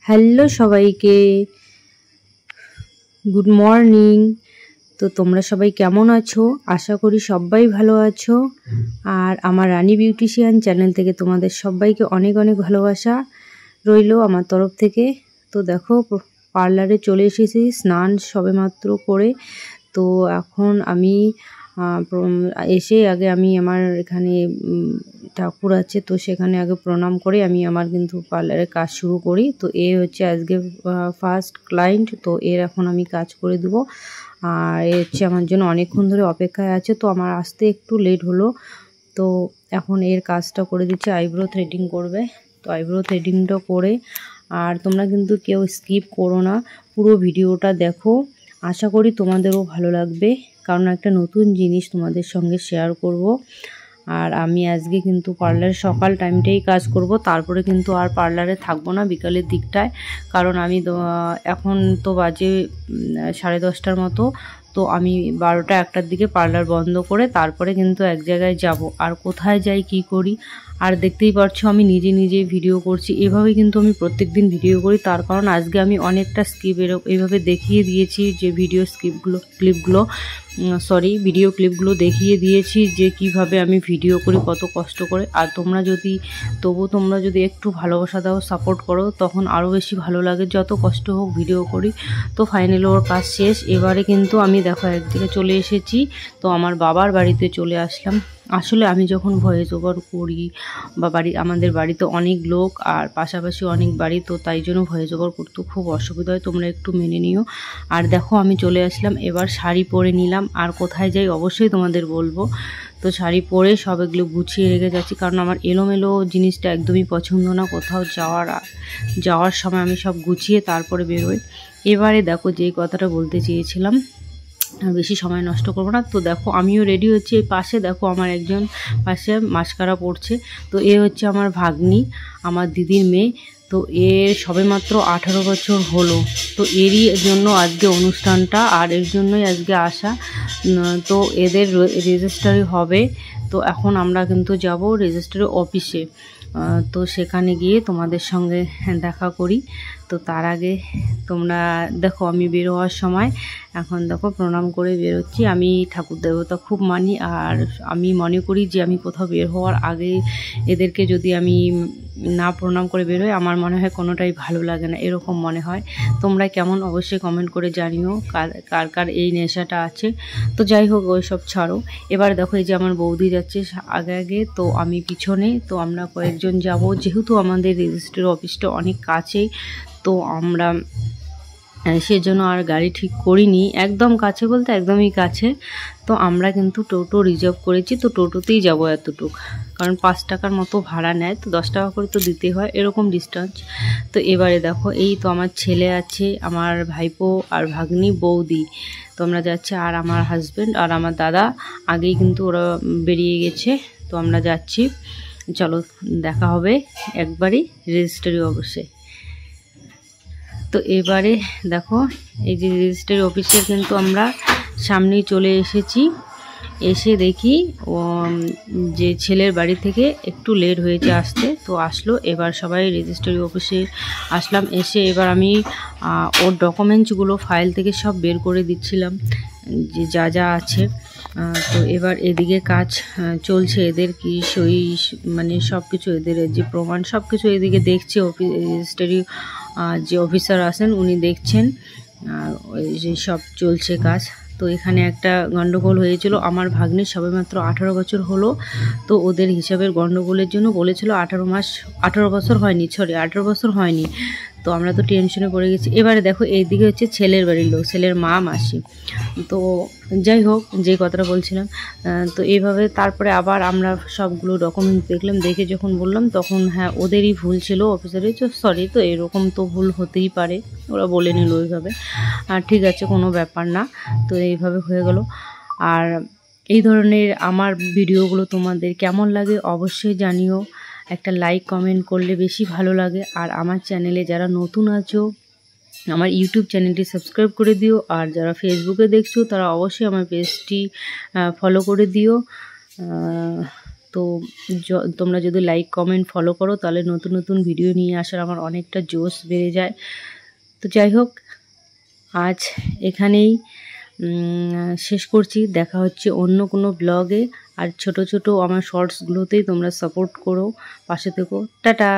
Hello সবাইকে, good morning. তো তোমরা সবাই কেমন আছো? আশা করি সবাই ভালো আছো। আর আমার রানী বিউটিশিয়ান চ্যানেল থেকে তোমাদের সবাইকে অনেক অনেক ভালোবাসা রইলো আমার তরফ থেকে। তো দেখো পার্লারে চলে এসেছি স্নান সবেমাত্র করে। তো এখন আমি এসে আগে আমি আমার এখানে ঠাকুর আছে, তো সেখানে আগে প্রণাম করে আমি আমার কিন্তু পার্লারে কাজ শুরু করি। তো এ হচ্ছে আজকে ফার্স্ট ক্লায়েন্ট, তো এর এখন আমি কাজ করে দেবো। আর এ হচ্ছে আমার জন্য অনেকক্ষণ ধরে অপেক্ষায় আছে, তো আমার আসতে একটু লেট হলো। তো এখন এর কাজটা করে দিচ্ছে, আইব্রো থ্রেডিং করবে। তো আইব্রো থ্রেডিংটা করে, আর তোমরা কিন্তু কেউ স্কিপ করো না, পুরো ভিডিওটা দেখো। আশা করি তোমাদেরও ভালো লাগবে, কারণ একটা নতুন জিনিস তোমাদের সঙ্গে শেয়ার করব। আর আমি আজকে কিন্তু পার্লারে সকাল টাইমটাই কাজ করব, তারপরে কিন্তু আর পার্লারে থাকবো না বিকালের দিকটায়। কারণ আমি এখন তো বাজে 10:30টার মতো। তো আমি 12টা-1টার দিকে পার্লার বন্ধ করে তারপরে কিন্তু এক জায়গায় যাব। আর কোথায় যাই কি করি আর দেখতেই পাচ্ছ আমি নিজে নিজে ভিডিও করছি। এভাবেই কিন্তু আমি প্রত্যেক দিন ভিডিও করি, তার কারণ আজকে আমি অনেকটা স্কিপ এইভাবে দেখিয়ে দিয়েছি, যে ভিডিও ক্লিপগুলো দেখিয়ে দিয়েছি যে কিভাবে আমি ভিডিও করি, কত কষ্ট করে। আর তোমরা যদি একটু ভালোবাসা দাও, সাপোর্ট করো, তখন আরও বেশি ভালো লাগে, যত কষ্ট হোক ভিডিও করি। তো ফাইনালি ওর কাজ শেষ। এবারে কিন্তু আমি দেখো একদিকে চলে এসেছি, তো আমার বাবার বাড়িতে চলে আসলাম। আসলে আমি যখন ভয়েস ওভার করি বা আমাদের বাড়িতে অনেক লোক আর পাশাপাশি অনেক বাড়ি, তো তাই জন্য ভয়েস ওভার করতে খুব অসুবিধা হয়, তোমরা একটু মেনে নিও। আর দেখো আমি চলে আসলাম, এবার শাড়ি পরে নিলাম। আর কোথায় যাই অবশ্যই তোমাদের বলবো। তো শাড়ি পরে সব এগুলো গুছিয়ে রেখে যাচ্ছি, কারণ আমার এলোমেলো জিনিসটা একদমই পছন্দ না। কোথাও যাওয়ার সময় আমি সব গুছিয়ে তারপরে বেরোই। এবারে দেখো যেই কথাটা বলতে চেয়েছিলাম, বেশি সময় নষ্ট করবো না। তো দেখো আমিও রেডি হচ্ছি। এই পাশে দেখো আমার একজন পাশে মাস্কারা পড়ছে। তো এ হচ্ছে আমার ভাগ্নি, আমার দিদির মেয়ে। তো এর সবেমাত্র 18 বছর হলো। তো এরই জন্য আজকে অনুষ্ঠানটা, আর এর জন্যই আজকে আসা। তো এদের রেজিস্ট্রারি হবে। তো এখন আমরা কিন্তু যাব রেজিস্ট্রারি অফিসে। তো সেখানে গিয়ে তোমাদের সঙ্গে দেখা করি। তো তার আগে তোমরা দেখো আমি বের হওয়ার সময় এখন দেখো প্রণাম করে বেরোচ্ছি। আমি ঠাকুর দেবতা খুব মানি, আর আমি মনে করি যে আমি কোথাও বের হওয়ার আগে এদেরকে যদি আমি না প্রণাম করে বেরোই, আমার মনে হয় কোনোটাই ভালো লাগে না, এরকম মনে হয়। তোমরা কেমন অবশ্যই কমেন্ট করে জানিও, কার কার এই নেশাটা আছে। তো যাই হোক, ওই সব ছাড়ো। এবার দেখো এই যে আমার বৌদি যাচ্ছে আগে, তো আমি পিছনে। তো আমরা কয়েকজন যাব, যেহেতু আমাদের রেজিস্ট্রি অফিসটা অনেক কাছেই, তো আমরা সেজন্য আর গাড়ি ঠিক করিনি। একদম কাছে বলতে একদমই কাছে। তো আমরা কিন্তু টোটো রিজার্ভ করেছি, তো টোটোতেই যাব এতটুক, কারণ 5 টাকার মতো ভাড়া নেয়, তো 10 টাকা করে তো দিতে হয়, এরকম ডিস্টেন্স। তো এবারে দেখো এই তো আমার ছেলে আছে, আমার ভাইপো আর ভাগ্নি, বৌদি, তো আমরা যাচ্ছি। আর আমার হাজব্যান্ড আর আমার দাদা আগেই কিন্তু ওরা বেরিয়ে গেছে। তো আমরা যাচ্ছি, চলো দেখা হবে একবারই রেজিস্ট্রি অফিসে। তো এবারে দেখো এই যে রেজিস্ট্রি অফিসে কিন্তু আমরা সামনেই চলে এসেছি। এসে দেখি যে ছেলের বাড়ি থেকে একটু লেট হয়েছে আসতে, তো আসলো। এবার সবাই রেজিস্ট্রি অফিসে আসলাম। এসে এবার আমি ওর ডকুমেন্টসগুলো ফাইল থেকে সব বের করে দিচ্ছিলাম, যে যা যা আছে। তো এবার এদিকে কাজ চলছে, এদের কি সই মানে সব কিছু, এদের যে প্রমাণ সব কিছু এদিকে দেখছে রেজিস্ট্রি যে অফিসার আছেন উনি দেখছেন। ওই যে সব চলছে কাজ। তো এখানে একটা গন্ডগোল হয়েছিল, আমার ভাগ্নির সবেমাত্র 18 বছর হলো। তো ওদের হিসাবের গন্ডগোলের জন্য বলেছিল 18 বছর হয়নি, 18 বছর হয়নি। তো আমরা তো টেনশনে পড়ে গেছি। এবারে দেখো এইদিকে হচ্ছে ছেলের বাড়ির লোক, ছেলের মা মাসি। তো যাই হোক, যে কথাটা বলছিলাম, তো এইভাবে তারপরে আবার আমরা সবগুলো ডকুমেন্টস দেখলাম। দেখে যখন বললাম তখন হ্যাঁ ওদেরই ভুল ছিল, অফিসারের, তো সরি, তো এরকম তো ভুল হতেই পারে, ওরা বলে নিল ওইভাবে। আর ঠিক আছে, কোনো ব্যাপার না। তো এইভাবে হয়ে গেল। আর এই ধরনের আমার ভিডিওগুলো তোমাদের কেমন লাগে অবশ্যই জানিও। একটা লাইক কমেন্ট করলে বেশি ভালো লাগে। আর আমার চ্যানেলে যারা নতুন আছো, আমার ইউটিউব চ্যানেলটি সাবস্ক্রাইব করে দিও। আর যারা ফেসবুকে দেখছো তারা অবশ্যই আমার পেজটি ফলো করে দিও। তো তোমরা যদি লাইক কমেন্ট ফলো করো তাহলে নতুন নতুন ভিডিও নিয়ে আসার আমার অনেকটা জোশ বেড়ে যায়। তো যাই হোক, আজ এখানেই শেষ করছি। দেখা হচ্ছে অন্য কোনো ব্লগে। আর ছোট ছোট আমার শর্টসগুলোতেই তোমরা সাপোর্ট করো, পাশে থেকো। টাটা।